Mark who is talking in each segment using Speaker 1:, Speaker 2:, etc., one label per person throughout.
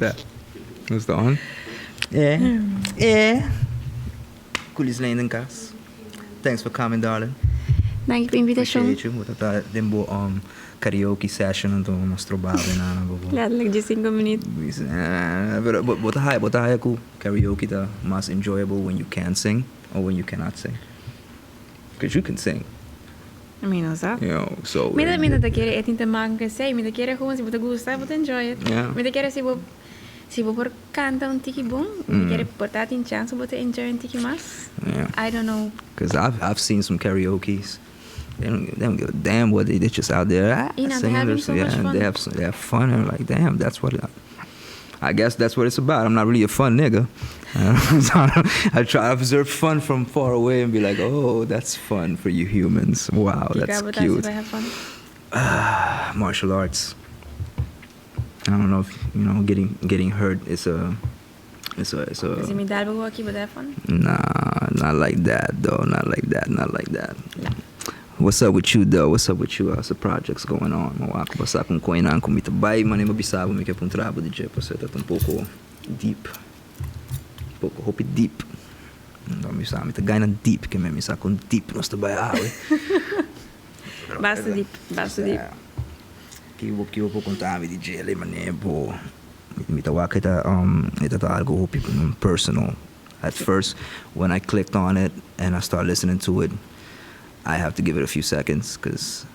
Speaker 1: that? What's the on? Cool Lislaine Bermudez. Thanks for coming, darling.
Speaker 2: Dank je voor de invitatie.
Speaker 1: Appreciate you. Dat dembo karaoke session en toen ons trobaven na.
Speaker 2: Letterlijk just 5 minuten.
Speaker 1: But I cool karaoke the most enjoyable when you can sing or when you cannot sing. Because you can sing.
Speaker 2: I mean, no sa.
Speaker 1: You know, so.
Speaker 2: Mira te quiere et inte man que sei, mira quiere gewoon si te gusta, but enjoy it.
Speaker 1: Yeah.
Speaker 2: Mira quiere si vos por canta un tiki boom, mira quiere portar tin chance but enjoy un tiki mas.
Speaker 1: Yeah.
Speaker 2: I don't know.
Speaker 1: Because I've seen some karaoke's. They don't give a damn what they're just out there singing.
Speaker 2: Having so much fun.
Speaker 1: They have fun and like, damn, that's what I guess that's what it's about. I'm not really a fun nigga. I try to observe fun from far away and be like, oh, that's fun for you humans. Wow, that's cute.
Speaker 2: Have fun?
Speaker 1: Martial arts. I don't know if getting hurt is a.
Speaker 2: Is it me dal hockey but have fun?
Speaker 1: Nah, not like that though. Not like that.
Speaker 2: Yeah.
Speaker 1: What's up with you though? What's up with you? How's the projects going on? Mawako passar com coinan com mita bai, mas nem mabisava me que é um trabalho de Djis Pa Papia tá um pouco deep. Hope deep. Não me sabe, mita gaina deep que me sabe com deep nós trabalha água.
Speaker 2: Basta deep.
Speaker 1: Que eu vou contar me de Djis, mas nem bo. Mita waka ita algo personal. At first, when I clicked on it and I started listening to it, I have to give it a few seconds because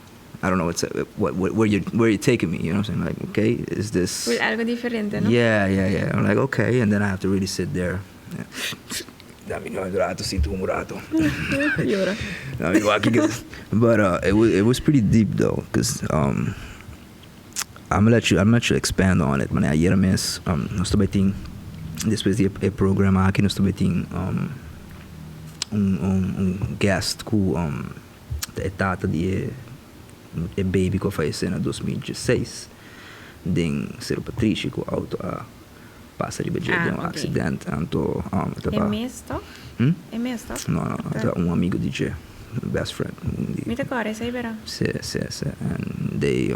Speaker 1: I don't know where you're taking me. You know what I'm saying? Like, okay, is this
Speaker 2: algo diferente, no?
Speaker 1: Yeah. I'm like, okay, and then I have to really sit there. Dami no rato, sinto rato.
Speaker 2: Llora.
Speaker 1: But it was pretty deep though, because I'm gonna let you expand on it. Man, ayer mes nós também tem depois de programa aqui nós também tem guest com tata de baby que faleceu em 2016 den ser Patrícia com auto a passa riba de um acidente anto
Speaker 2: é mesto?
Speaker 1: Não, amigo de Djis, best friend.
Speaker 2: Me te core, sei vera?
Speaker 1: Sim. And they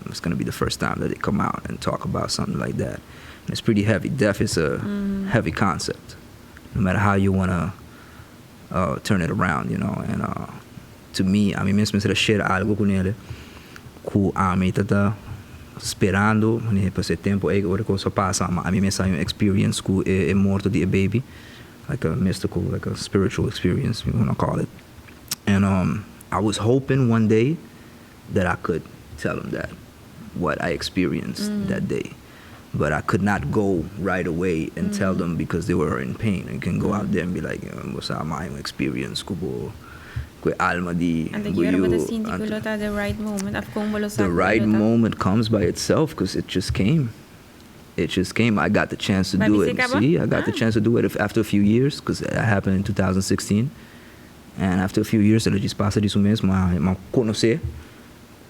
Speaker 1: it's gonna be the first time that they come out and talk about something like that. And it's pretty heavy. Death is a heavy concept, no matter how you wanna turn it around, you know. And to me, a mim mesmo se share algo com ele, que a mim tá esperando, né, por esse tempo aí agora que só passa, a mim mesmo uma experience com é morto de a baby, like a mystical, like a spiritual experience, you wanna call it. And I was hoping one day that I could tell them that what I experienced that day. But I could not go right away and tell them because they were in pain. You can go out there and be like, what's my experience, kubo, alma di.
Speaker 2: And the right moment.
Speaker 1: The right moment comes by itself because it just came. I got the chance to do it. See, I got the chance to do it after a few years because it happened in 2016. And after a few years, ela disse passa disso mesmo, mas conhecer.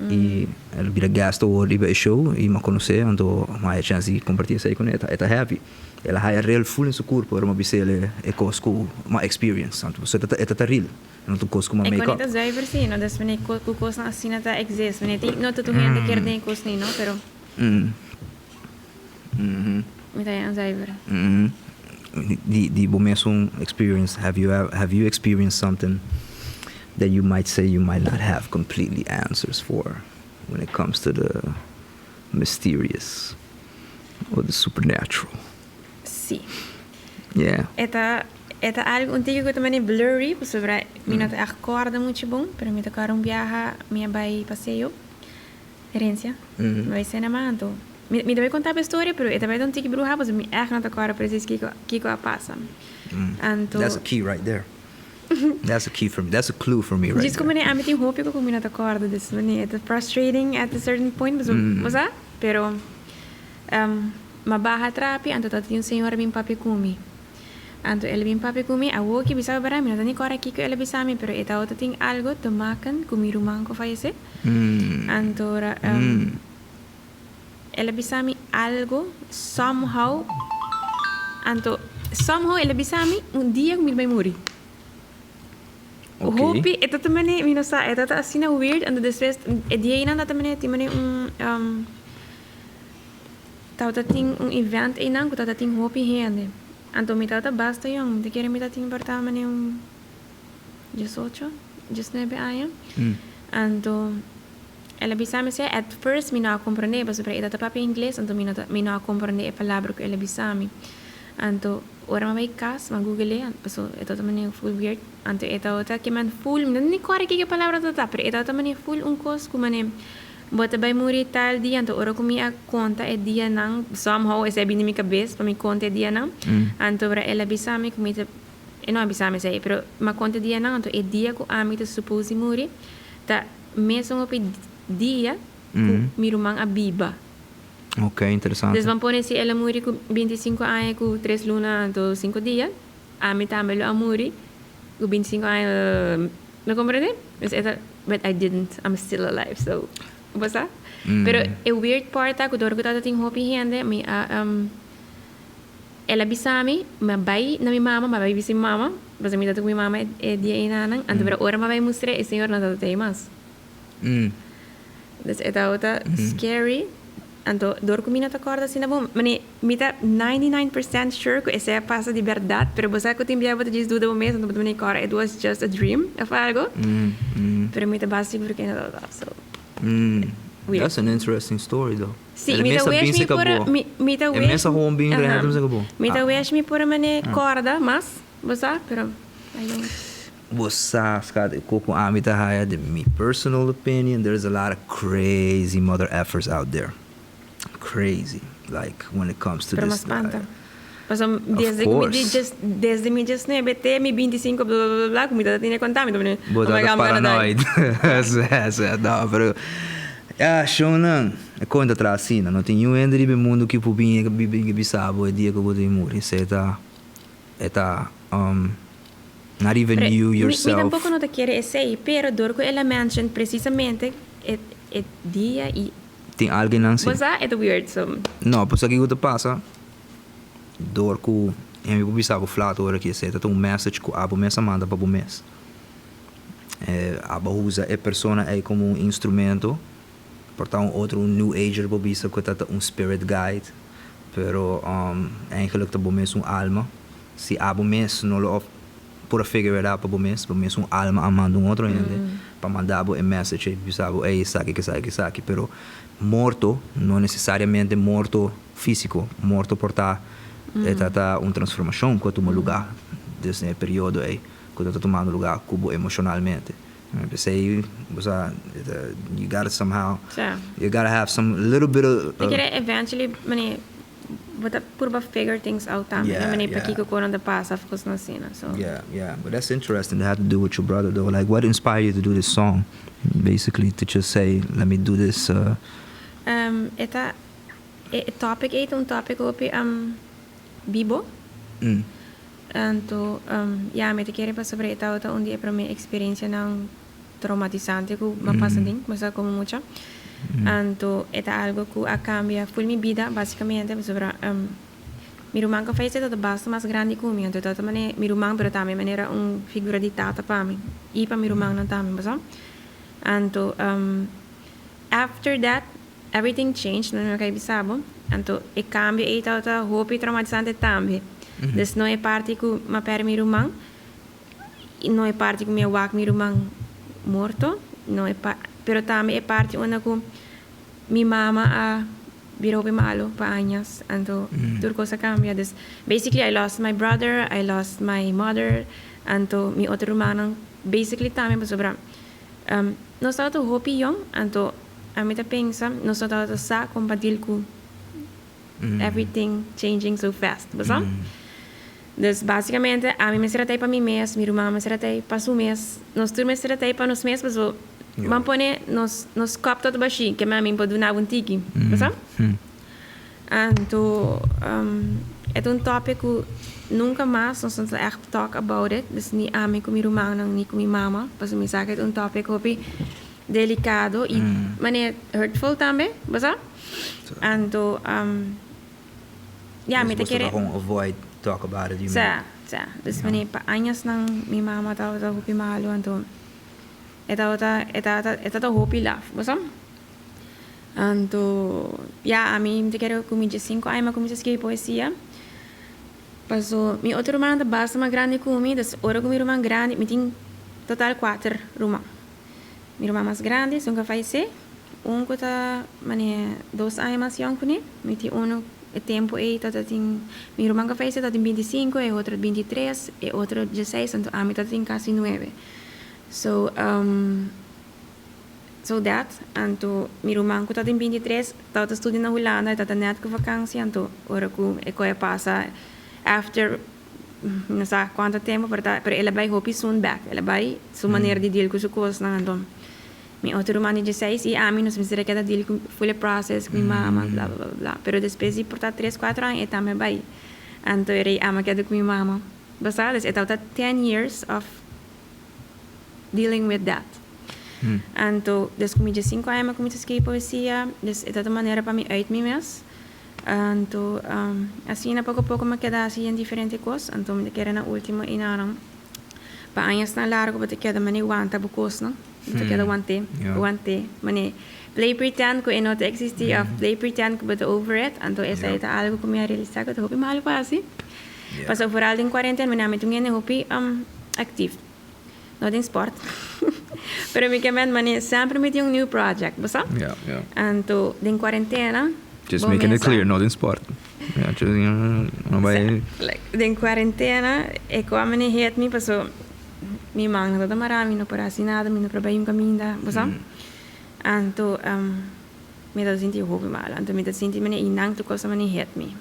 Speaker 1: E ela vira gasto o riba show e me conhecer, então mais chance de compartilhar isso aí com ela. Ela heavy. Ela é real full em seu corpo, era uma bicela é cosco uma experience, então você tá real. Não tu cosco uma make up.
Speaker 2: E quando é zuiver sim, não das mene cos na assim nada existe, mene não tu gente quer nem cos nem, não, pero. Me tá em zuiver.
Speaker 1: The bomesum experience. Have you experienced something that you might say you might not have completely answers for when it comes to the mysterious or the supernatural?
Speaker 2: Sí.
Speaker 1: Yeah.
Speaker 2: Eta algo un tico que também é blurry, sobre mim não acorda muito bom, pero me tocaram viajar, me vai passeio, herência, vai ser na manto. Me deve contar a história, pero eta vai um tico bruxa, mas me echt não tocaram precis Kico a passa.
Speaker 1: That's a key right there. That's a key for me. That's a clue for me right
Speaker 2: Just como a mim tem hope que como não tocaram desse, it's frustrating at a certain point, mas pero ma barra trapi, anto tati um senhor bem papi kumi. Anto ele bem papi kumi, a woki bisa bara, não tani cora Kico ele bisa mi, pero eta outra tem algo to makan kumi rumang ko faise. Anto ele bisa mi algo somehow ele bisa mi dia que me vai morrer.
Speaker 1: Okay.
Speaker 2: Hopi eta também me não sa, eta tá assim weird, anto después dia ina também tem também tauta ting event inang ko tauta ting hopi hende. Anto mi tauta basta yung, te quiere mi tauta ting portama ni 18, 19 años. Anto ela bisame se at first mi não comprende, mas sobre ita papi inglês, anto mi não comprende a palavra que ela bisame. Anto ora ma vai cas, ma google, paso ito tamani full weird. Anto ita ota que man full, não kore que palavra tata, pero ita tamani full cos kumane bota bay muri tal dia, anto ora kumi a conta e dia nang somehow ese bini mi cabeça para mi conta dia nang. Anto ora ela bisame kumita não bisame se, pero ma conta dia nang, anto e dia ko amita suppose muri ta mesmo pe dia mi rumang a biba.
Speaker 1: Ok, interessante.
Speaker 2: Des vamos pôr se ela muri com 25 anos com 3 lunas então 5 dias, a mim também a muri com 25 anos, não compreende? But I didn't. I'm still alive, so basta. Pero a weird part é que dor que tá tem hopi hende, mi ela bisami, ma bai na mi mama, ma bai bisim mama, basta mi tá com mi mama é dia inanang, ando pero ora ma bai mostre e senhor não tá tem mais. Dus ita outra scary. Anto dor ko minata corda sina bom. Mani mita 99% sure ko essa passa de verdade, pero você que tem biaba de dúvida bom mesmo, então mani corda it was just a dream of algo. Pero mita básico porque não dá. So.
Speaker 1: That's an interesting story though.
Speaker 2: Sim, mita wish me por mita wish.
Speaker 1: Mesa home being random sa gabo.
Speaker 2: Mita wish me por mani corda, mas você, pero I don't.
Speaker 1: Amita haya, the me personal opinion, there's a lot of crazy mother effers out there. Crazy, like when it comes to this.
Speaker 2: Desde mi just ne bete mi 25 bla bla bla comida tiene contami domine.
Speaker 1: Bota paranoid. No, pero shonan e conta trasina, não tem nenhum entre o mundo que pubinha bisabo e dia que vou morrer, not even you yourself.
Speaker 2: Mi tampoco no te quiere esse, pero dorco ela mention precisamente et dia e
Speaker 1: tem alguém assim.
Speaker 2: Mas é weird so.
Speaker 1: Não, por isso que te passa. Dorco e me publicava flato ora que tá um message que abo messa manda para o mês. Abo usa a persona é como um instrumento. Portanto, outro new ager publica que tá spirit guide, pero eigenlijk tá bom mês alma. Se abo mês não lo por figure it out para o mês alma amando outro ainda para mandar um message bisabo saque pero morto não necessariamente morto físico, morto portar tá uma transformação que toma lugar nesse período aí que tá tomando lugar cubo emocionalmente. Pensei, you gotta somehow, you gotta have some little bit of.
Speaker 2: Eventually, but purba figure things out também. Mani pa Kico quando passa, ficou na cena. So.
Speaker 1: Yeah. But that's interesting. That had to do with your brother, though. Like, what inspired you to do this song? Basically, to just say, let me do this.
Speaker 2: Eta topic um topic op Bibo. Anto, me te quero para sobre eta outra onde é para minha experiência não traumatizante que me passa ding, mas como muita. Anto eta algo que a cambia full mi vida basicamente sobre mi rumang que fez todo basta mais grande que mim, então também mi rumang pero também maneira figura de tata para mim e para mi rumang não também, mas anto after that everything changed, não é que bisabo, anto e cambia eta outra hope traumatizante também. Dus não é parte que me per mi rumang, não é parte que me wak mi rumang morto, não é pero também é parte onde que mi mama a virou bem malo para anos, então tudo coisa cambia. Dus basically I lost my brother, I lost my mother, então mi outro irmão basically também sobre nós estamos hopi young, então a mim tá pensa nós estamos sa compatível com everything changing so fast, sabe? Dus basicamente a mim me será para mim mês, mi irmã me será para seu mês, nós tudo me será para nos mês, mas vamos pôr nos copos todo baixinho, que a mim pode dar um tique, sabe? Então é tópico nunca mais nós vamos echt talk about it, dus nem a mim com mi irmã nem com mi mama, mas me sabe que é tópico delicado e mané hurtful também, sabe? Então me te quero
Speaker 1: avoid talk about it.
Speaker 2: Dus mané pa anos nang mi mama tao hopi malo, então eta hopi laugh, sabe? Anto, a mim te quero com 5 anos comecei a escrever poesia. Passou, meu outro irmão da base mais grande que mim, das hora com meu irmão grande, me tem total 4 irmãos. Meu irmão mais grande, são que faleceu. Que tá, 2 anos mais jovem que mim. Me tem o tempo aí, tá tem, meu irmão que faleceu, tá tem 25, e outro 23, e outro 16, então a mim tá tem quase 9. So that, anto meu irmão que tá tem 23, tá estudando na Holanda, tá net com vakansie, anto ora que eu passa after não sei quanto tempo, pero ela vai hope soon back, ela vai sua maneira de deal com as coisas, então meu outro irmão de 16 e a mim não se me queda deal com full process com minha mama, blá blá blá, pero depois de portar 3-4 anos, então me vai, anto ele ama queda com minha mama, basta, então tá 10 years of dealing with that. Anto, desde que eu 5 anos, comecei a escrever poesia, esta maneira para mim uit mim mesmo. Anto, assim, pouco a pouco me queda assim em diferentes coisas. Anto, me queda na última e na para anos na largo, me queda mani wanta bucos, não? Me queda wante, mani play pretend que não existia, play pretend que but over it. Anto, essa é algo que me realizar que eu hope mal quase. Passou por algo em quarentena, me name tungue ne hope active. Not in sport. Pero me quemen sempre me tem new project, basta?
Speaker 1: Yeah.
Speaker 2: Anto, em quarentena.
Speaker 1: Just making it clear, not in sport. Yeah, just,
Speaker 2: em quarentena, como me hate me, passou, me mãe não tá marami, não para assinar, me não trabalho um caminho, basta? Anto, me dá sentir roubo mal, anto me dá sentir me inang tu coisa me hate me.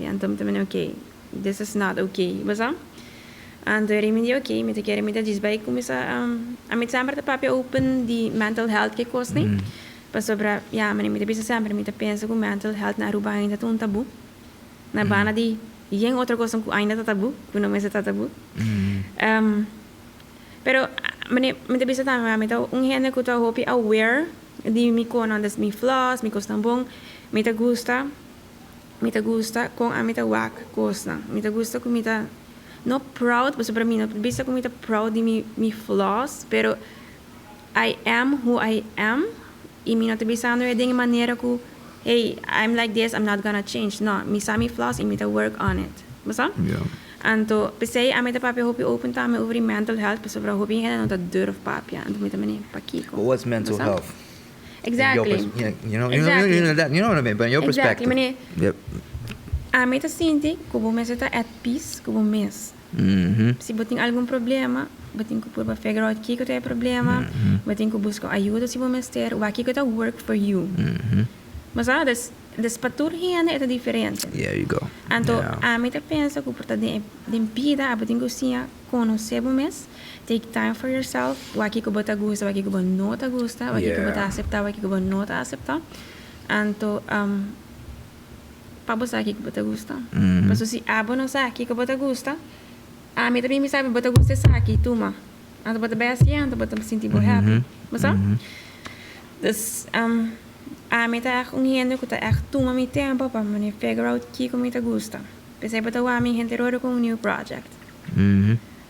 Speaker 2: Anto me também okay, this is not okay, basta? Anto eu me okay, me te quero me Djis Pa começar a me sempre te papia open de mental health que coisa, né? Para sobre, me te pensa sempre, me te pensa que mental health na Aruba ainda é tabu. Na bana de, e outra coisa que ainda é tabu, que não é tabu. Pero, me te pensa também, me te gente que eu hope aware de me conas me flaws, me costa bom, me te gusta com a me te wak costa, me te gusta com me te not proud, mas para mim, não pensa que me te proud de me flaws, pero I am who I am. E me não te pensando é de maneira que, hey, I'm like this, I'm not gonna change. No, me sabe flaws e me te work on it. Basta?
Speaker 1: Yeah.
Speaker 2: Anto, pensei, a me te papia hopi open time over mental health, pero sobre hopi não te durf papia. Anto me te mene pa Kico.
Speaker 1: But what's mental health?
Speaker 2: Exactly.
Speaker 1: You know what I mean, but in your perspective.
Speaker 2: Exactly. Yep. A me te senti que vou me estar at peace, que vou mes. Se botem algum problema, botem que por figure out que tem problema, botem que buscar ajuda se vou mestre, o aqui que tá work for you. Mas das patur hiane é diferente.
Speaker 1: Yeah, you go.
Speaker 2: Então, a mim te pensa que por tá de vida, botem que sim, conhecer o mes, take time for yourself, o aqui que bota gusta, o aqui que não tá gusta, o aqui que bota aceitar, o aqui que não tá aceitar. Então, para você aqui que bota gusta. Mas se abo não sabe aqui que bota gusta, a mim também me sabe bota gusta aqui, tuma. Então bota bem assim, então bota me sentir bem happy. Mas a mim tá gente que tá tuma me tempo para me figure out que me tá gusta. Pensei bota a mim gente roro com um new project.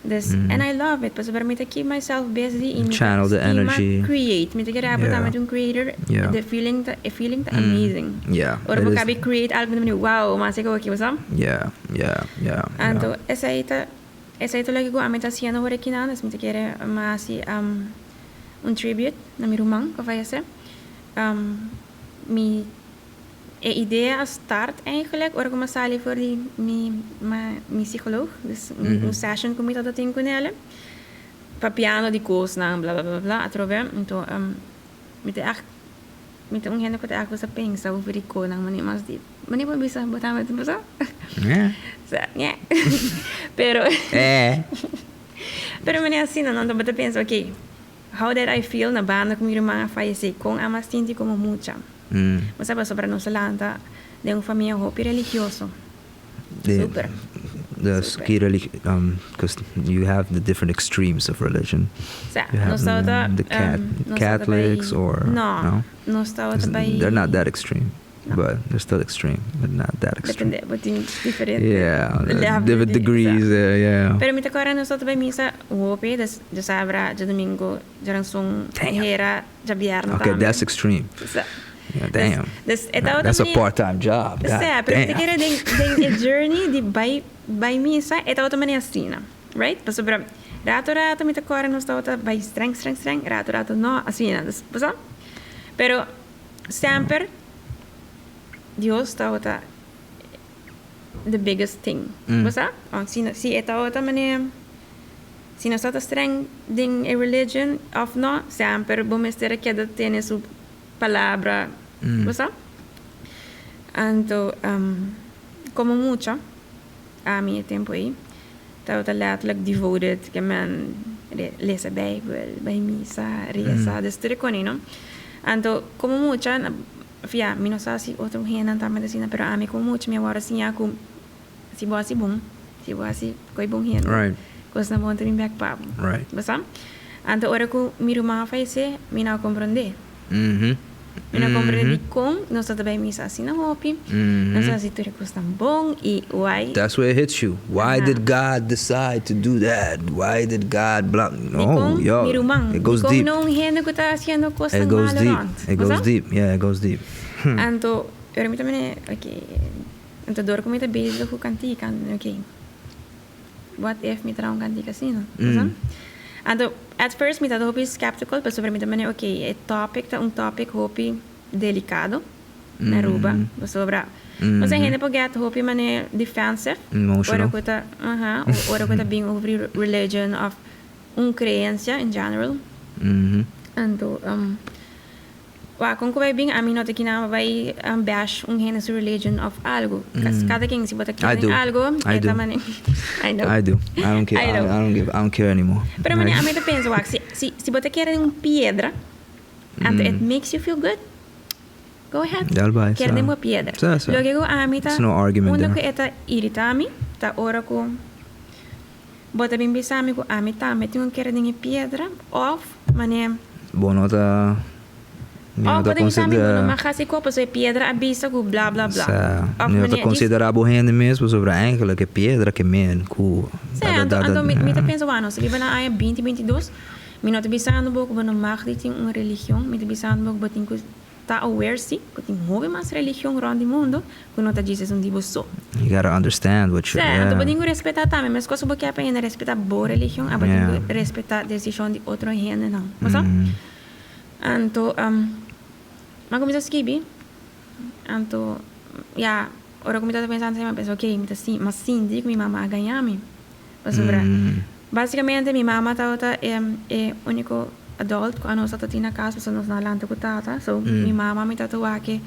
Speaker 2: And I love it, because para me to keep myself busy in
Speaker 1: channel the energy,
Speaker 2: create. Me to get up with a creator, the feeling amazing.
Speaker 1: Yeah.
Speaker 2: Or we can create album me wow, mas iko aqui, wasam?
Speaker 1: Yeah.
Speaker 2: Anto essa ito lagi ko amita siya na hore kinanas me to querer masi tribute na mi rumang ka fayase. Mi ideia start eigenlijk or como sali voor die mi psycholoog, dus een session kom ik dat in kunnen Papiando die koos na bla bla bla atrove então met een gente que echt was a pensa over die koos nang mani mas di mani pa bisa botar met bisa yeah pero mani assim não bota pensa okay, how did I feel na banda com minha irmã falece com a mastinti como mucha. Mas sabe sobre nossa landa de uma família hopi religioso. Super.
Speaker 1: Because you have the different extremes of religion. You have the Catholics or
Speaker 2: no.
Speaker 1: they're not that extreme. but they're still extreme, but not that extreme.
Speaker 2: Depende, buting diferente.
Speaker 1: Yeah, different degrees. Yeah.
Speaker 2: Pero mita ko rin nosotros ba misa uope, des sabra, de domingo, jarang song hera, ja biyerno.
Speaker 1: Okay, that's extreme. Yeah, damn. That's a part-time job.
Speaker 2: Pero te kira ding journey di by misa, eta man asina, right? Paso bra rato mita ko rin nosotros by streng, rato no asina, paso. Pero sempre Dios está the biggest thing. Basta? Si eta mane si nós está streng ding a religion of no, sempre bomester que tiene su palabra. Basta? Anto como mucho a mi tempo aí, está letterlijk devoted que man lees Bible, bij misa, reza, dus no? Anto como mucho fia, mi no sa si otro hiena ta medicina, pero a mi como mucho mi agora assim aku si boa si bom, si boa si koi bom hiena.
Speaker 1: Right.
Speaker 2: Cos na monta back pab.
Speaker 1: Right.
Speaker 2: Basta? Anto ora ku mi ruma faise, mi na comprende. Mi na comprende com, nós tá bem misa assim na hopi. Nós assim tu recosta bom e why?
Speaker 1: That's where it hits you. Why did God decide to do that? Why did God blah? No, yo, it goes deep.
Speaker 2: Não hiena ku tá haciendo cosas
Speaker 1: It goes deep. It goes
Speaker 2: Basta?
Speaker 1: deep. Yeah, it goes deep.
Speaker 2: Anto, ora mi também, okay. Anto dor ko mi tá bezig ku kantikan, okay. What if mi tra un kantika sino? Basta? Anto, at first mi tá hopi skeptical, pero sobre mi também, okay, um topic hopi delicado na ruba, sobre mas a gente pode get hopi mane defensive.
Speaker 1: Emotional.
Speaker 2: Ora ko tá being over religion of crença in general. Anto, kung ko bing amin no te kinama bay bash hennes religion of algo. Kada king si bota king algo,
Speaker 1: I do.
Speaker 2: I know.
Speaker 1: I do. I don't care. I don't care anymore.
Speaker 2: Pero mani amin te penso si bota quer piedra, and it makes you feel good. Go ahead. Quer uma piedra. Logo amin ta.
Speaker 1: No argument there.
Speaker 2: Una ko eta iritami, ta ora ko bota bing bisami ko amin ta metti un quer dinge piedra of mane
Speaker 1: Bonota.
Speaker 2: Pode me saber quando marcasse copo se piedra abisa com blá blá blá.
Speaker 1: Não tá considerado rende mesmo sobre a que piedra que men cu.
Speaker 2: Então me tá pensando ano, se liba na área 2022, me não tá pensando pouco quando marca tem uma religião, me tá pensando pouco botin que tá aware se que tem houve mais religião around the mundo, que não tá dizendo um tipo só.
Speaker 1: You gotta understand what you're.
Speaker 2: Então botin que respeitar também, mas coisa porque a pena respeitar boa religião, a botin que respeitar decisão de outro gente não. Mas Anto mas como se skibi, anto ora como tá pensando sempre penso okay, mas sim digo minha mamá ganhar-me. Basicamente minha mamá é único adult quando nós tá na casa, so nós na lanta com tata, so minha mamá me tatuar que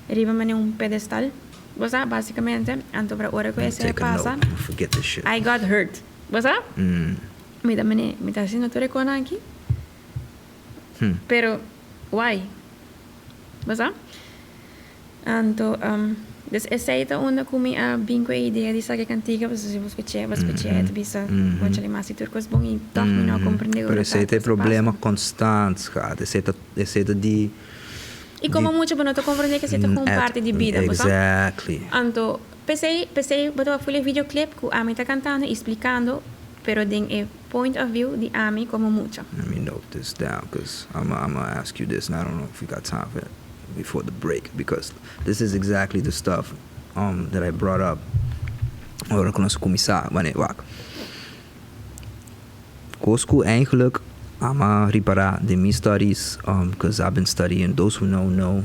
Speaker 2: riba me um pedestal. Você basicamente anto para ora que esse passa.
Speaker 1: Forget this shit.
Speaker 2: I got hurt. Você? Me tá haciendo tu recona aqui. Pero why? Basta? Anto dus essa é onda como a bingo ideia de saber cantiga, você vai escutar, tu bisa, quando ele mais turcos bom e toque me não compreender.
Speaker 1: Pero esse é problema constante, cara. Esse é de
Speaker 2: e como muito bom tu compreender que esse é com parte de vida,
Speaker 1: exactly.
Speaker 2: Anto pensei, botou a videoclip que a mim tá cantando, explicando, pero den a point of view de a mim como mucho.
Speaker 1: Let me note this down because I'm gonna ask you this, and I don't know if we got time for it before the break, because this is exactly the stuff that I brought up. Ora que nós começar, wanneer wak. Kosku eigenlijk ama reparar de my studies, because I've been studying. Those who know.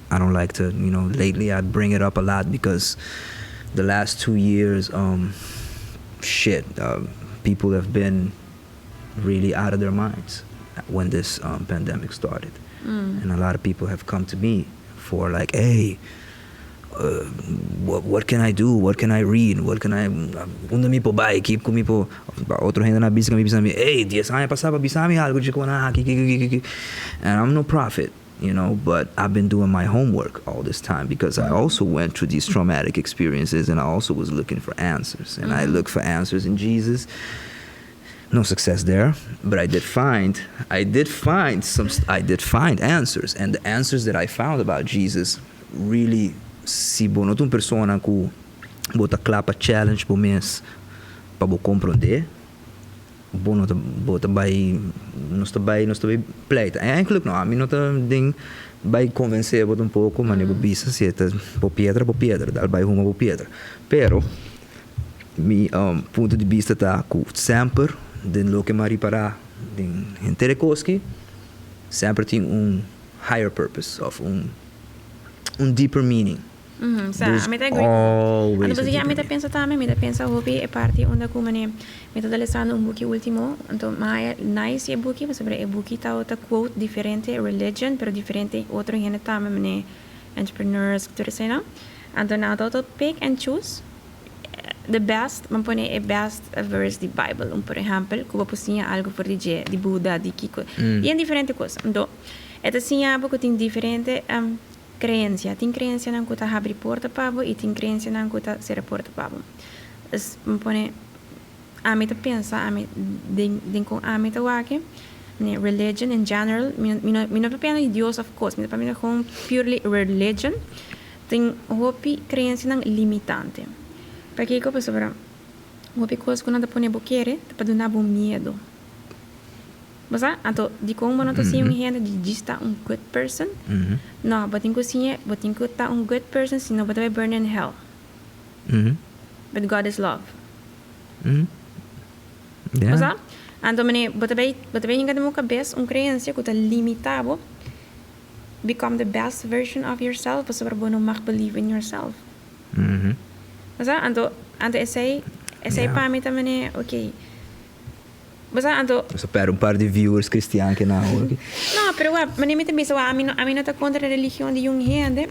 Speaker 1: I don't like to, lately I'd bring it up a lot because the last 2 years, people have been really out of their minds when this pandemic started. And a lot of people have come to me for like, hey, what can I do? What can I read? What can I... Onde me pobai, keep com me po... Outro renda na bisca me bisami, hey, Djis passava bisami algo de kona aqui. And I'm no prophet, but I've been doing my homework all this time because I also went through these traumatic experiences and I also was looking for answers. And I looked for answers in Jesus. No success there, but I did find answers, and the answers that I found about Jesus really se bono uma pessoa que bota clapa challenge por mês para bo compreender, bono bota vai nós também pleita. Eigenlijk não, a mim não tá ding vai convencer um pouco, mas eu bisa se tá por pedra, dal vai rumo por pedra. Pero mi ponto de vista tá que sempre den lo que mari para den interescoski sempre tem higher purpose of deeper meaning.
Speaker 2: Sa, amit agree. Ano basta amit pensa também, amit pensa hobby é parte onde como né, meta dalesando buki último, então mais nice é buki, sobre é buki tá outra quote diferente religion, pero diferente outro gente também né, entrepreneurs que sei não. Então na auto pick and choose the best, man pone é best verse the Bible, por exemplo, que você tinha algo por de Buda, de Kico, e é diferente coisa. Então, é assim algo que tem diferente creencia. Tem creencia não que tá abrir porta para e tem creencia não que tá ser porta para. Es man pone a meta pensa, a meta com a meta wake, né, religion in general, mi não papel de Deus of course, mi papel com purely religion, tem hopi creencia não limitante. Porque que pessoa hopi coisa que não te pone boquere, te pode dar bom medo. Basta, então, de como não tá sendo gente de dista good person, não, botin que tá good person, senão vai burn in hell. But God is love. Basta, então, mene, bota bem em cada cabeça crença que tá limitado, become the best version of yourself, você para não mag believe in yourself. Basta, então, essay para mim também, okay.
Speaker 1: Só para par de viewers cristianos que não.
Speaker 2: Não, pero mas nem me também a mim não tá contra a religião de nenhum gente.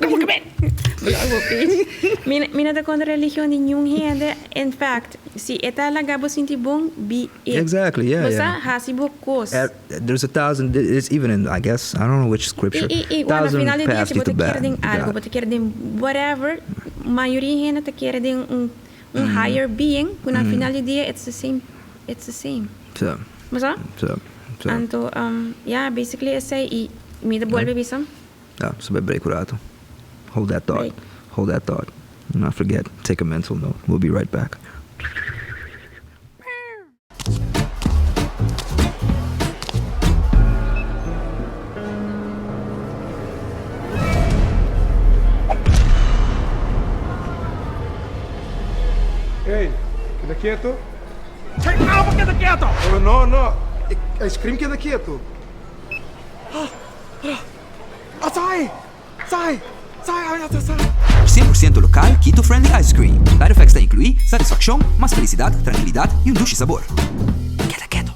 Speaker 2: Mim não tá contra a religião de nenhum gente. In fact, se eta lagabo sinti bom, be it.
Speaker 1: Exactly, yeah.
Speaker 2: Basta hasibo kos.
Speaker 1: There's 1,000. It's even in, I guess, I don't know which scripture. 1,000 paths to the bad.
Speaker 2: Algo, bota quer de whatever. Maioria gente tá quer de higher being. Quando na final do dia, it's the same.
Speaker 1: So,
Speaker 2: Anto, yeah, basically I say, me the boy baby some.
Speaker 1: Yeah, so break urato. Hold that thought. Do not forget. Take a mental note. We'll be right back.
Speaker 3: Hey, queda quieto.
Speaker 4: Calma, queda quieto!
Speaker 3: No. Scream queda quieto. Sai!
Speaker 5: 100% local, keto-friendly ice cream. Side effects incluem satisfação, mais felicidade, tranquilidade e dulce sabor. Queda quieto.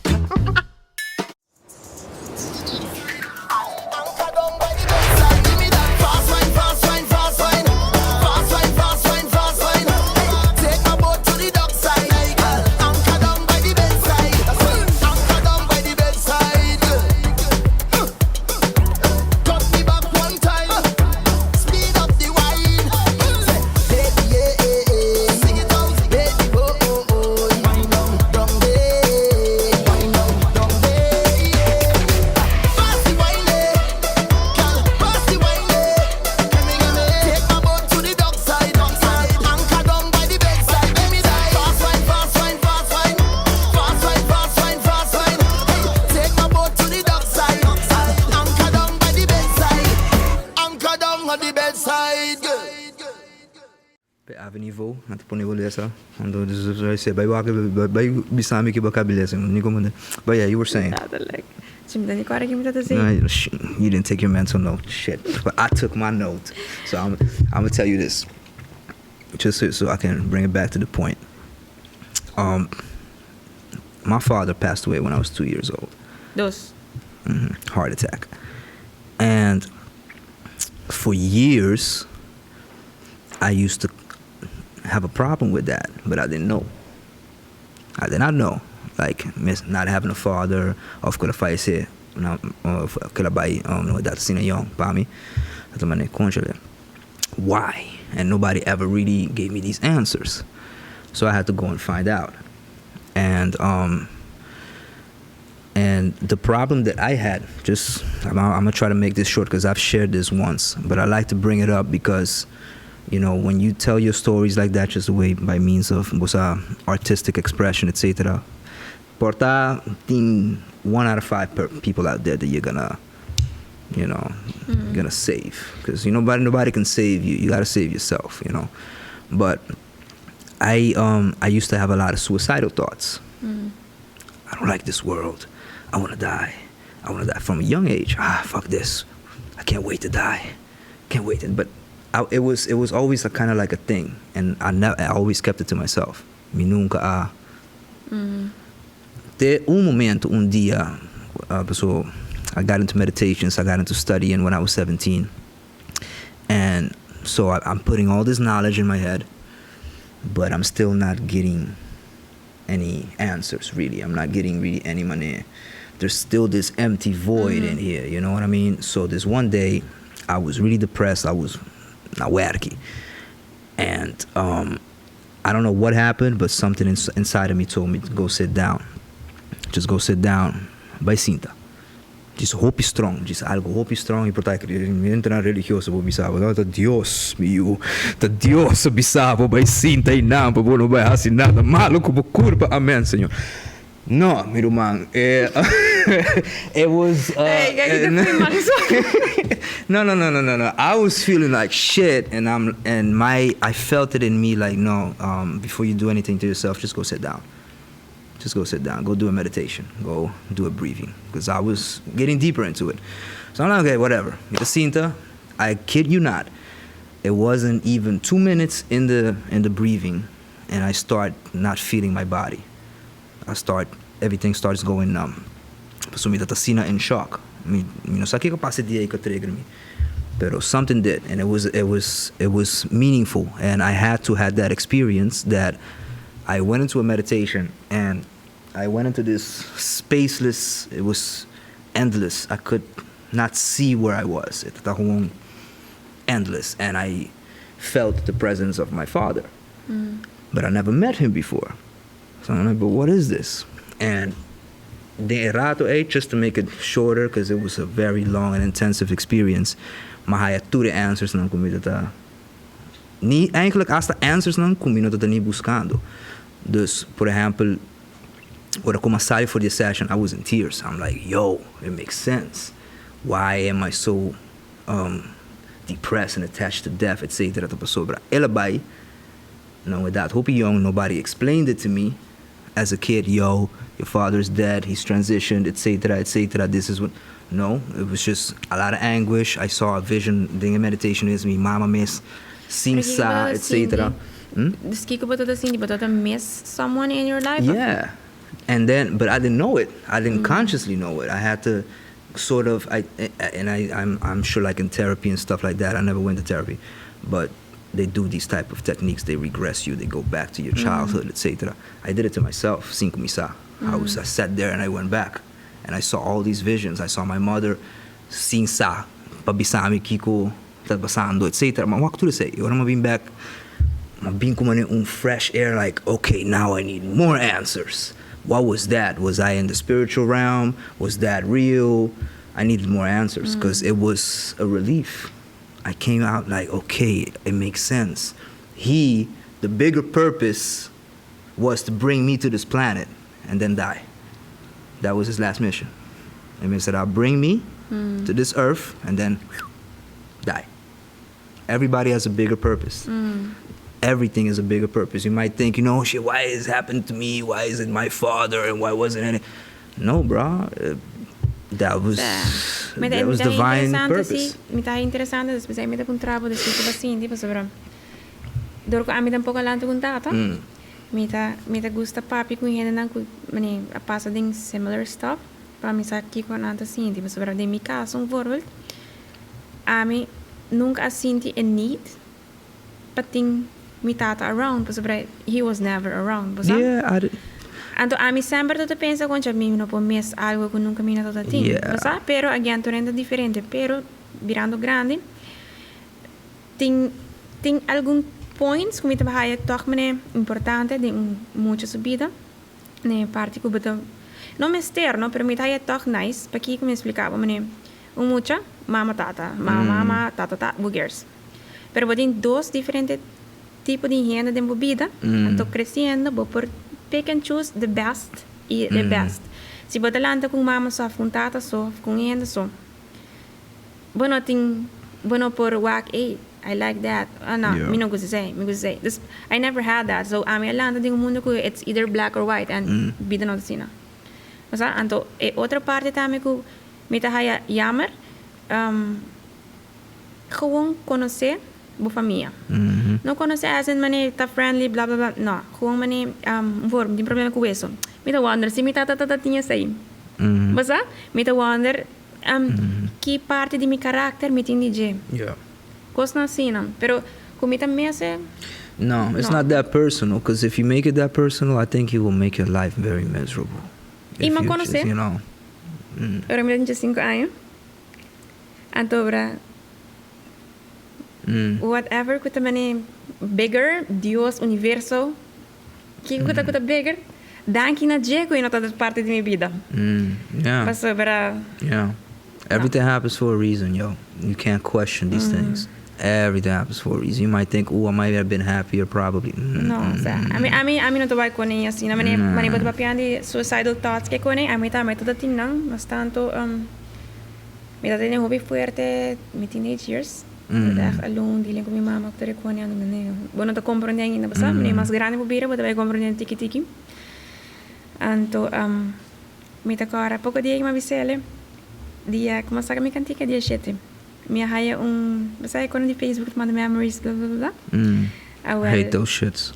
Speaker 1: Niveau, nanti pun niveau desa, ando saya bayi bisa mikir bakabilis, ni komunikasi. But yeah, you were saying. No, you didn't take your mental note, shit. But I took my note, so I'm gonna tell you this, just so I can bring it back to the point. My father passed away when I was 2 years old. Heart attack, and for years, I used to have a problem with that, but I didn't know. I did not know, like not having a father, of course, if I say, why? And nobody ever really gave me these answers, so I had to go and find out. And And the problem that I had, I'm gonna try to make this short because I've shared this once, but I like to bring it up because, you know, when you tell your stories like that, just the way by means of artistic expression, etc. Porta, 1 out of 5 people out there that you're gonna, you know, gonna save, because nobody can save you. You gotta save yourself, you know. But I used to have a lot of suicidal thoughts. I don't like this world. I want to die. From a young age. Fuck this. I can't wait to die. Can't wait. But it was always a kind of like a thing, and I always kept it to myself. Mi nunca Te un momento, un dia, so I got into meditations, I got into studying when I was 17. And so I'm putting all this knowledge in my head, but I'm still not getting any answers, really. I'm not getting really any money. There's still this empty void in here, you know what I mean? So this one day, I was really depressed. I was nawerki. And I don't know what happened, but something inside of me told me to go sit down. Just go sit down. By cinta. Just hope strong. Just algo hope strong. E portai que entra religioso po bisavo. Ta Dios mio. Ta Dios bisavo by cinta e não po não vai assim nada malo como curva. Amen, Senhor. No, mi rumang. It was. No. I was feeling like shit, and I felt it in me like, no. Before you do anything to yourself, just go sit down. Just go sit down. Go do a meditation. Go do a breathing, because I was getting deeper into it. So I'm like, okay, whatever. Cinta, I kid you not. It wasn't even 2 minutes in the breathing, and I start not feeling my body. Everything starts going numb. So me tatasina in shock. Me no sa que pasa dia que trigger me. Pero something did, and it was meaningful, and I had to have that experience that I went into a meditation, and I went into this spaceless, it was endless. I could not see where I was. It was endless, and I felt the presence of my father. But I never met him before. So I'm like, but what is this? And de rato, just to make it shorter, because it was a very long and intensive experience, mahaya to the answers ng kumita. Ni eigenlijk hasta answers ng kumino ta ni buscando. Dus, por ejemplo, when I começar for the session, I was in tears. I'm like, yo, it makes sense. Why am I so depressed and attached to death, etc. Ela bai, no, with that hope young, nobody explained it to me. As a kid, yo, your father's dead, he's transitioned, etc., etc. This is what. No, it was just a lot of anguish. I saw a vision. The meditation is me, mama miss, sing sa, etc.
Speaker 2: Dus Kico, but to miss someone in your life?
Speaker 1: Yeah, and then, but I didn't know it. I didn't consciously know it. I had to sort of. I'm sure, like in therapy and stuff like that. I never went to therapy, but they do these type of techniques. They regress you. They go back to your childhood, etc. I did it to myself. Cinco misa. I sat there and I went back, and I saw all these visions. I saw my mother, sing sa, pabisami Kico, pasando, etc. Ma walk to the say. When I'm being back, I'm being coming fresh air. Like, okay, now I need more answers. What was that? Was I in the spiritual realm? Was that real? I needed more answers because it was a relief. I came out like, okay, it makes sense. The bigger purpose was to bring me to this planet and then die. That was his last mission. And he said, I'll bring me to this earth and then die. Everybody has a bigger purpose. Everything is a bigger purpose. You might think, shit, why is it happening to me? Why is it my father? And why wasn't it? No, bro. That was divine purpose.
Speaker 2: Mi tá interessante, especialmente com trabalho desse tipo assim, tipo sobre. Dorco a mim tampouco lá com data. Mi tá gusta papi com gente não mani a passa de similar stuff. Para mim sabe que quando anda assim, tipo sobre de mi caso voorbeeld. A mim nunca assim a need, but thing mi tata around, porque he was never around.
Speaker 1: Yeah, I did.
Speaker 2: Anto a mim sempre tu pensa quando eu me não pode miss algo que nunca me não tá tinha. Yeah. Pero again tu renda diferente, pero virando grande tem algum points como trabalha toque importante de muita subida, né parte que botou no me externo, pero me está toch nice, para que me explicava, mané, mucha, mama, tata, mama, tata, who cares? Pero vou ter dois diferentes tipos de higiene de bebida, estou crescendo, vou por pick and choose the best e the best. Se você lanta com mama só, com tata só, com higiene só, bueno, bueno por wak, hey, I like that. No, me não gosto de say. I never had that. So, a minha lanta de mundo que it's either black or white, and vida não assim. Mas, então, outra parte também que me tá jammer, gewoon conhecer a família. Não conhecer assim, mané, tá friendly, blá blá blá. Não, gewoon mané, tem problema com isso. Me tá wonder se me tá tinha sei. Mas, me tá wonder que parte de meu caráter me tem de.
Speaker 1: Yeah.
Speaker 2: Coisa assim, não. Pero, como também é.
Speaker 1: No, it's not that personal. Because if you make it that personal, I think you will make your life very miserable.
Speaker 2: E me conhecer?
Speaker 1: You know.
Speaker 2: Agora me tenho 5 anos. Então, whatever que também bigger, Deus, universo, que kuta bigger, danke na Diego e não toda parte de minha vida.
Speaker 1: Yeah.
Speaker 2: Passou para.
Speaker 1: Yeah. Everything happens for a reason, yo. You can't question these things. Everything happens for a reason. You might think, I might have been happier, probably.
Speaker 2: No, I mean, não tô vai com nem assim. Mani pode papiando suicidal thoughts que com nem. Me tá toda tinang, mas tanto me tá tendo hobby fuerte, me teenage years. Echt alone, dealing com minha mama, que tô com nem ano. Bueno, tô compreendendo ainda, basta. Me mais grande bobira, vou vai compreendendo tiki. Anto me tá agora pouco dia que me avisele. Dia, como sabe me cantica dia 7. Me haya basta icon de Facebook, manda memories, blah blah blah.
Speaker 1: I hate those shits.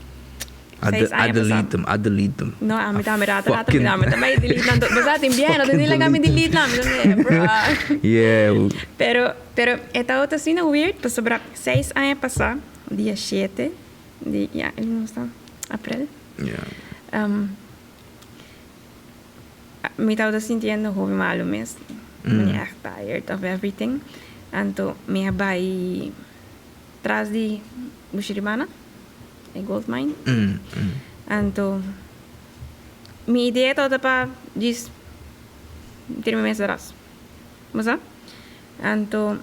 Speaker 1: I delete them.
Speaker 2: No, me dá rata, me delete tanto. Basta tem bien, no tem lá me delete lá, bro.
Speaker 1: Yeah.
Speaker 2: Pero esta outra assim é weird, pues sobre 6 anos passar, dia 7 de não está abril.
Speaker 1: Yeah.
Speaker 2: Me estava sentindo hobby malo mesmo. Me echt tired of everything. Então, me vai atrás de Bushiribana, a gold mine. Então, minha ideia toda para diz ter meses atrás. Mas, então,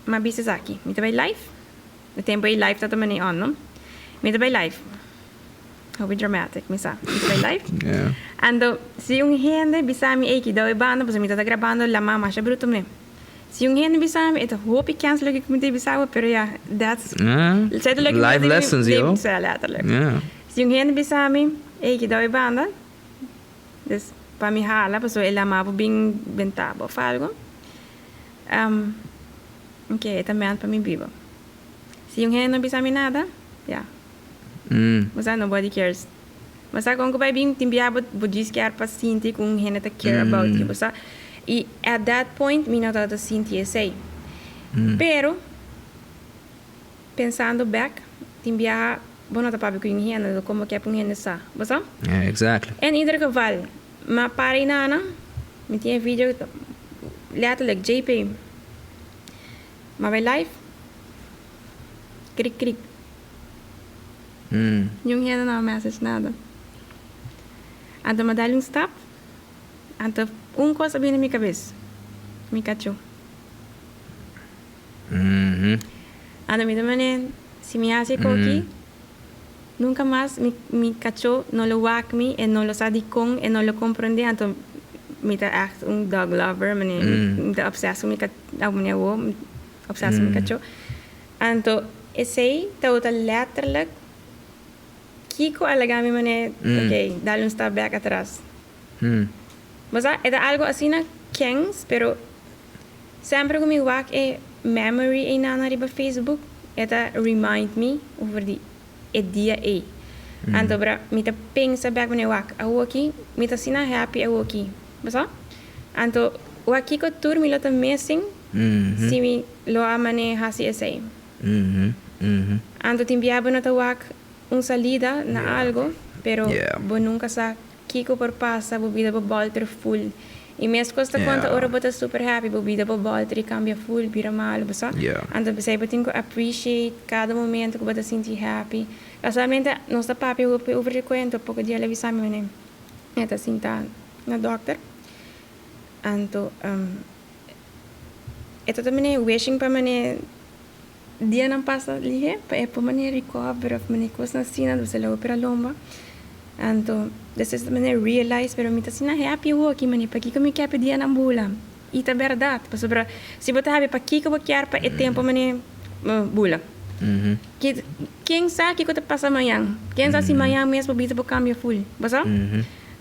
Speaker 2: uma business aqui. Me trabalho live. O tempo aí live tá também on, não? Me trabalho live. Hobby dramatic, misa. Me trabalho live.
Speaker 1: Yeah.
Speaker 2: Então, se gente bisa mi que daw banda, pues me tá gravando la mama, siya bruto me. Se gente bisa mi, ito hope cancel que me bisa, pero yeah, that's
Speaker 1: live lessons, yo.
Speaker 2: Yeah. Se gente bisa mi, que daw banda, des pa mi hala, pues ela ma bing ventabo falgo. Okay, também para mi vivo. Se gente não bisa mi nada, yeah. Mas nobody cares. Mas kung vai bem timbiabot budis que ar paciente com gente that care about you, basta. E at that point me não tá sentir sei. Pero pensando back, timbia bona tá para com gente como que é com gente sa, basta?
Speaker 1: Yeah, exactly.
Speaker 2: En ieder geval, ma pare nana, me tinha vídeo letterlijk JP. Maar bij live, krik. Yung gente não message nada. Então, me dá um stop. Então, coisa vem na minha cabeça. Me cachou. Então, me dá se me hace coqui, nunca mais me cachou, não lo whack me, e não lo sabe com, e não lo compreende. Então, me dá echt dog lover, me dá obsessão, me cachou, obsessão, me cachou. Então, esse tá letterlijk Kico alagami mané, okay, dale step back atrás. Mas é algo assim na kings, pero sempre que me wak memory e na riba Facebook, remind me over die dia e. Então, me ta pensa back mané wak, aqui, me ta sina happy aqui. Mas então, o aqui ko tour me lota missing, se me lo amane hasi esse. Então, timbiaba na ta wak salida na algo, pero bo nunca sa Kico por passa, bo vida bo bolter full. E mesmo costa quanta hora bota super happy, bo vida bo bolter e cambia full, bira malo, basta? Então, você tem que appreciate cada momento que bota sentir happy. Casualmente, nossa papi over de cuento, pouco dia levi sabe, né? Eta sinta na doctor. Anto eta também wishing para mane dia não passa ali para mane recover of mane coisa assim na você lá para lomba. Anto this is também realize pero mita sina happy wo aqui mane para que me quer pedir na bula. E tá verdade, para sobre se você have para que eu quero para tempo mane bula. Quem sabe que eu passa amanhã? Quem sabe se amanhã mesmo bisa para cambio full. Basta?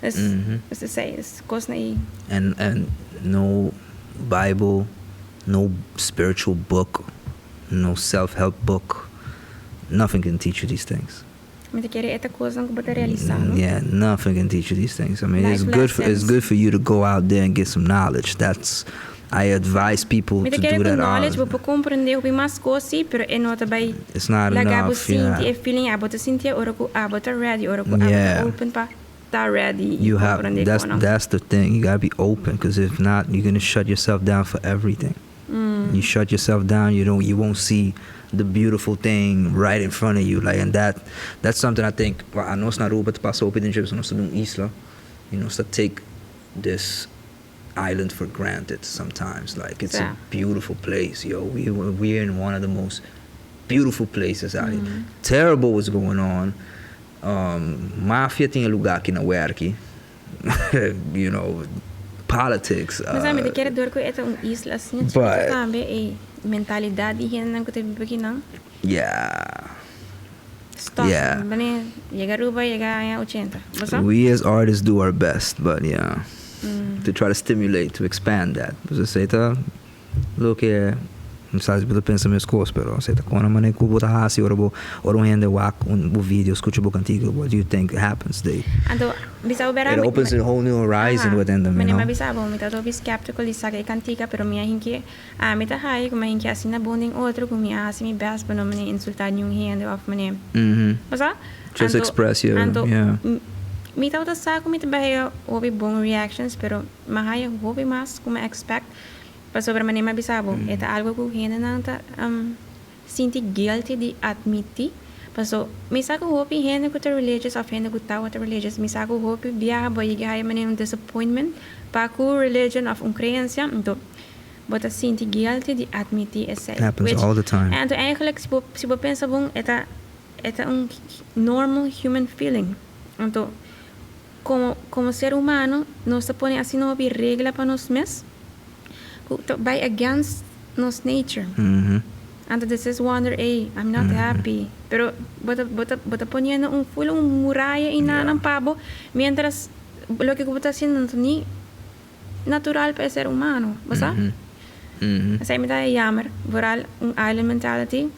Speaker 2: As to say, it's coisa aí.
Speaker 1: And no Bible, no spiritual book, no self-help book, nothing can teach you these things.
Speaker 2: Mas querer essa coisa que você realizar, não?
Speaker 1: Yeah, nothing can teach you these things. I mean,
Speaker 2: Life
Speaker 1: it's good for you to go out there and get some knowledge. I advise people to do that.
Speaker 2: Knowledge, você compreender o que mais coisa, pero é não também.
Speaker 1: It's not enough.
Speaker 2: Yeah. É feeling, abota sentir, ora que abota ready, ora que abota open pa. Ready.
Speaker 1: You have that's the thing. You gotta be open, because if not, you're gonna shut yourself down for everything. You shut yourself down. You won't see the beautiful thing right in front of you. Like, and that's something I think. Well, I know it's not but to pass open in trips. Nós estamos isla. To take this island for granted sometimes. Like, it's a beautiful place, yo. We're in one of the most beautiful places out here. Terrible what's going on. Mafia tinha lugar aqui na Werki. Politics.
Speaker 2: Mas a minha quer dor que é uma isla assim, também é mentalidade que não que teve aqui não.
Speaker 1: Yeah.
Speaker 2: Stop.
Speaker 1: Yeah.
Speaker 2: Bane, chega ruba, chega 80.
Speaker 1: We as artists do our best, but yeah, to try to stimulate, to expand that. Você aceita? Look here. Não sabe se pensa minhas coisas, pero aceita quando a maneira que você hasi ora um rende o vídeo, escuta o cantigo. What do you think happens there? Então, it opens a whole new horizon within them, you know.
Speaker 2: Mas bisabo, me tato bis skeptical isa kay cantica, pero minha hinki, me ta hai, como hinki assim na bonding outro, como minha assim me best, pero me insultar yung rende of me. Basta?
Speaker 1: Just express your, yeah.
Speaker 2: Me tato sa kung me tabahay obi bong reactions, pero mahaya obi mas como expect. Para sobre maneira bisabo, é algo que ainda não tá senti guilty de admitir. Paso, me saco hope ainda que tá religious, of ainda que tá outra religious, me saco hope biar boy que hay maneira disappointment para com religion of crença, então bota senti guilty de admitir essa.
Speaker 1: Happens all the time.
Speaker 2: Então eigenlijk se você pensa bom, é normal human feeling. Então como ser humano, nós se põe assim não haver regra para nós mesmos. By against nos nature. And this is wonder, I'm not happy. Pero bota poniendo full muralla y nada ng pabo, mientras lo que bota haciendo ni natural para ser humano, basta? Así me da jammer, vooral island mentality.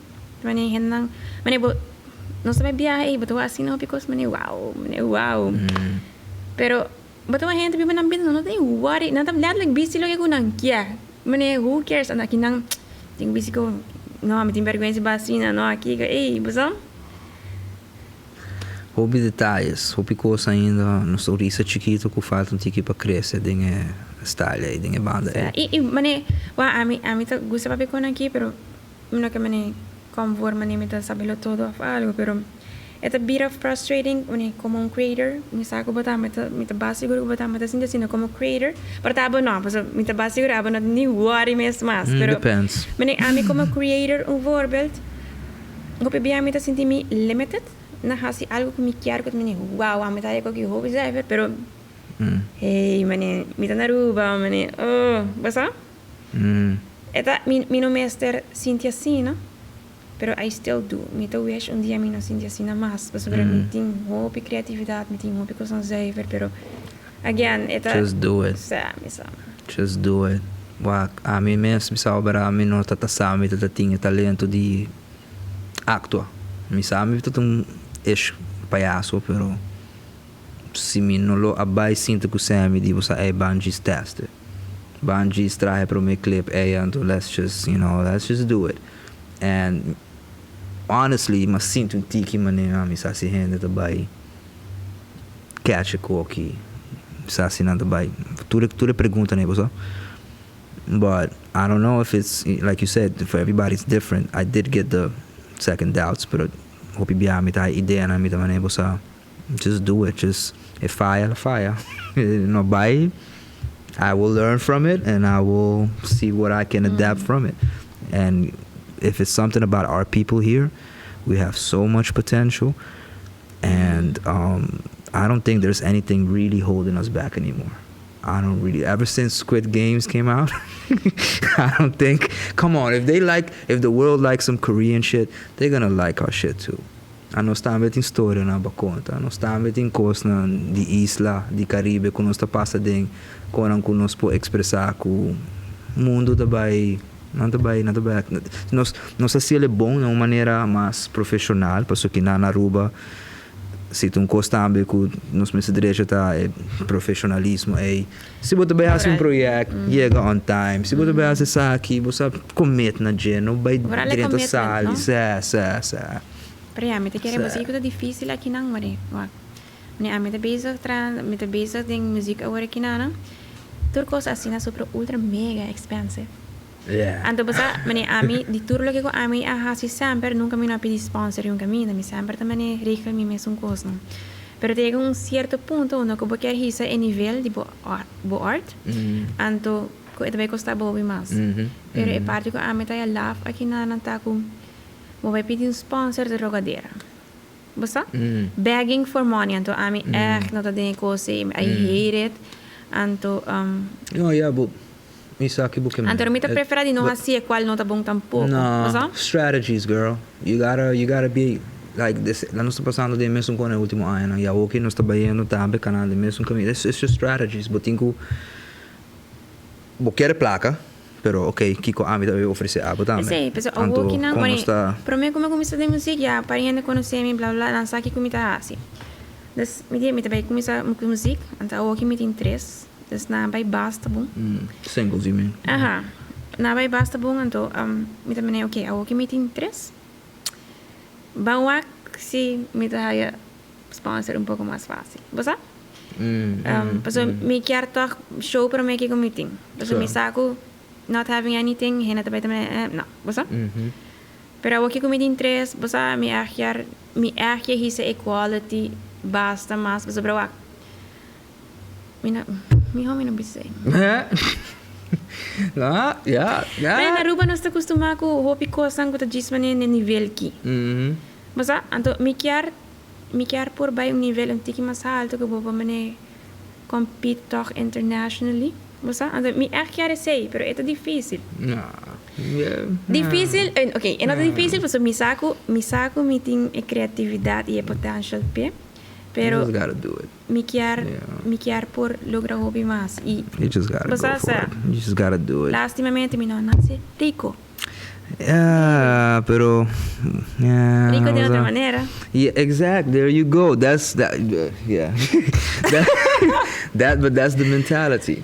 Speaker 2: Mane no sabe viaje, bota así no because mane wow. Pero but a gente vive nang no tem worry, nada like busy lo que nang kya. Mane who cares ana kinang ting busy ko no, me tem vergonha vacina, no aqui, basta?
Speaker 1: Houve detalhes, houve coisa ainda, no sorriso chiquito que falta tiki para crescer, dinhe style aí, dinhe banda aí.
Speaker 2: E mane, a mim tá gusta papi con aqui, pero no que mane conforme mane me tá sabelo todo of algo, pero it's a bit of frustrating como un creator, me saco botar me tá base seguro botar me tá sentindo como creator, pero tá bom não, me tá base seguro não nem worry mesmo mas, pero
Speaker 1: depends.
Speaker 2: Mane a mim como creator voorbeeld, gope bia me tá sentindo limited, na hasi algo que me quero que me wow, a me tá eu que hobby driver, pero hey, mane me tá na ruba, mane basta? Eta mi no mester sinti assim, não? Pero I still do. Me to wish dia me não sinti assim na mas, sobre me tem hope criatividade, me tem hope coisa zuiver, pero again,
Speaker 1: just do it. Just do it. A mim mesmo sabe a mim não tá sabe tá tinha talento de actor. Me sabe tá palhaço, pero se me não lo abai sinto que você me diz você é Djis tester. Djis traje para o meu clip, então let's just do it. And honestly, mas sinto tiki maneira me sa si rende também catch aqui sa si nada também tudo pergunta né você but I don't know if it's like you said for everybody it's different. I did get the second doubts, but hope bia me tá ideia na me também você just do it, just fire. No buy, I will learn from it and I will see what I can adapt from it. And if it's something about our people here, we have so much potential, and I don't think there's anything really holding us back anymore. I don't really. Ever since Squid Games came out, I don't think. Come on, if the world likes some Korean shit, they're gonna like our shit too. A nós estamos em história na conta. Nós estamos em costa de isla, de Caribe, que nós está passando em quando nós podemos expressar que o mundo também nada bem. Nós assim é bom de uma maneira mais profissional, porque que na Aruba se tu também que nós me direito tá profissionalismo é se você vai fazer um projeto chega on time, se você vai fazer isso aqui você commit na gente não vai direto sair
Speaker 2: Para mim, te quero música é difícil aqui não, mas a mim te bezig com música agora aqui não. Turcos assim super ultra mega expensive.
Speaker 1: Yeah.
Speaker 2: Então basta, a mim de tudo que a mim a hasi sempre nunca me não pedi sponsor um caminho, me sempre também regla me mesmo coisa. Pero tem certo ponto onde eu quero hisa em nível de bo art. Então, que vai custar bem mais. Pero é parte que a mim tá love aqui não tá com vai pedir sponsor de rogadeira. Basta? Begging for money. Então, a mim echt não tá dentro coisa. I hate it. Então, Então, eu prefiro de não assim qual não tá bom tampouco.
Speaker 1: No, strategies, girl. You gotta be like this. Lá nós estamos passando de mesmo com o último ano. E aqui nós estamos indo também canal de mesmo caminho. It's just strategies. But tenho quero placa. Pero ok, Kico a mim também oferece algo também.
Speaker 2: Sim, pessoal, eu aqui não, mas para mim como começa de música, para gente conhecer me blá blá, lançar aqui como tá assim. Das me também começa com música, então eu aqui me tem três, das na vai basta bom.
Speaker 1: Singles you mean?
Speaker 2: Aha. Na vai basta bom, então me também ok, eu aqui me tem três. Bawa se me dá sponsor um pouco mais fácil. Você? Pessoal, me quer toch show para mim aqui com meeting. Pessoal, me saco not having anything, hena também não, você? Pero aqui comigo em três, você me achar hisa equality basta mais, você bro. Me não bisa.
Speaker 1: Yeah.
Speaker 2: Na Aruba nós está acostumado com o Topico sang com Djis Pa Papia nível aqui. Você, então me quer por bem um nível um pouquinho mais alto que boba mané compete toch internationally. Você, então me quer sei, pero é difícil. Difícil, ok, é nada difícil, porque me saco me tem a criatividade e a potential pe. Pero
Speaker 1: you just gotta do it.
Speaker 2: Me quer por lograr hobby mais.
Speaker 1: You just gotta go for it. You just gotta do it.
Speaker 2: Lastimamente me não nasce rico.
Speaker 1: Pero
Speaker 2: rico de outra maneira.
Speaker 1: Yeah, exactly. There you go. That's that. Yeah. But that's the mentality.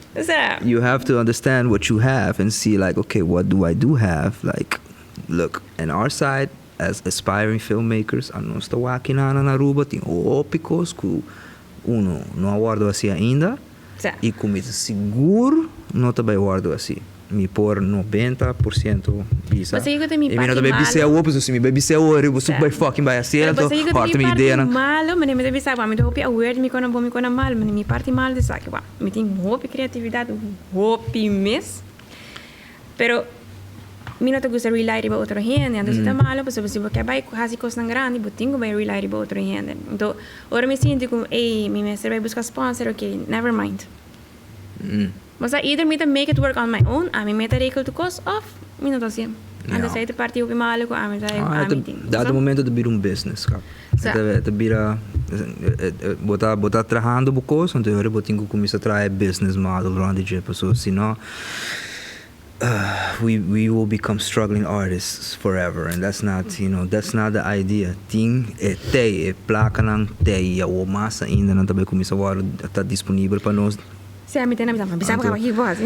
Speaker 1: You have to understand what you have and see like, okay, what do I have? Like, look, on our side as aspiring filmmakers, a nós está aqui na Aruba tem ópicos que não aguardo assim ainda. E como seguro não também aguardo assim. Me por 90% visa. E me não também bise o opus assim, me bise o ori, você vai fucking vai assim, então parte me ideia na.
Speaker 2: Malo, mas me deve saber, me deu hope aware me quando bom me quando mal, mas me parte mal de saque, va. Me tem hope criatividade, hope mes. Pero me não te gusta rely riba outro gente, então se tá malo, pues você vai vai quase coisa grande, but tenho vai rely riba outro gente. Então, ora me sinto como, me mestre vai buscar sponsor, okay, never mind. Mas either me make it work on my own, a mim me rekel to cost of, me não tá assim. Anda sai de partir o que mal com a mim
Speaker 1: dado momento de vir business, cara. De vira botar trabalhando bucos, então eu vou ter que começar a trazer business model around the pessoa, senão we will become struggling artists forever, and that's not the idea. Ting placa nang te o massa ainda não também começa agora está disponível para nós.
Speaker 2: Se a mim tem na visão, bisa para aqui voz.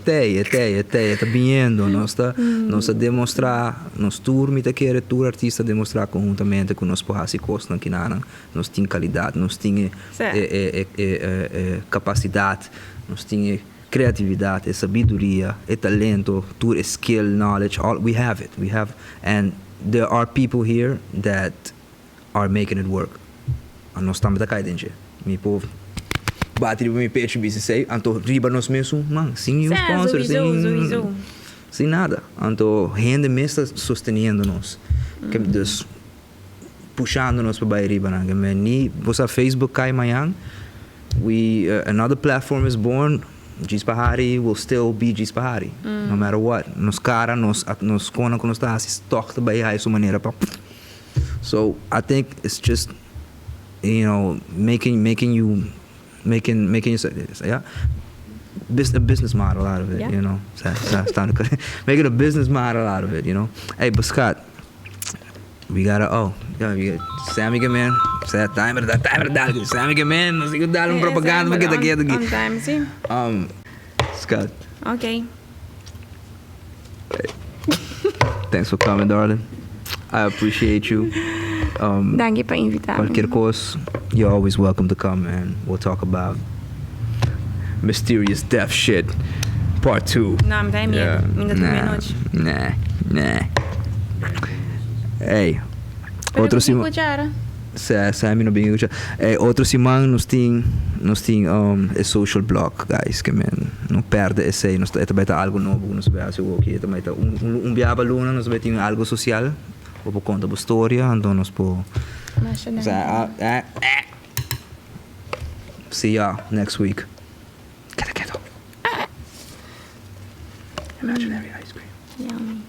Speaker 1: Tá vindo, nós tá demonstrar, nós turma tá querer tour artista demonstrar conjuntamente com nós porrasi costa aqui na, nós tem qualidade, nós tem capacidade, nós tem creatividade, sabedoria, talento, tour skill, knowledge, all we have it. And there are people here that are making it work. nós estamos da caidente. Me povo bate riba meu pecho e sei, então riba nós mesmo, man, sem sponsor, sem nada. Então rende mesmo está sustentando nós, que dus puxando nós para baixo riba, né? Nem você Facebook cai amanhã, another platform is born. Djis Pa Papia will still be Djis Pa Papia, no matter what. Nos cara, nos kona que nós tá se toca by a sua maneira para. So I think it's just, you know, making you, yeah, a business model out of it, you know. Making a business model out of it, you know. Hey, but Scott, we gotta, Sammy que man, timer, Sammy que man, nós temos que dar propaganda porque tá aqui.
Speaker 2: On time, sim.
Speaker 1: Scott.
Speaker 2: Okay.
Speaker 1: Hey. Thanks for coming, darling. I appreciate you.
Speaker 2: Danke para invitar.
Speaker 1: Qualquer coisa, you're always welcome to come, man. We'll talk about mysterious death shit, part 2.
Speaker 2: Não, me dá medo. Ainda tô meia-noite.
Speaker 1: Nah. Hey, outro semana. Sammy não bem escuchar. Outro semana nós tem a social blog, guys, que man, não perde esse, nós também tá algo novo, nós vai fazer o que também tá biaba luna, nós vai ter algo social, ou por conta da história, então nós por see ya next week. Quieto. Imaginary ice cream.
Speaker 2: Yummy.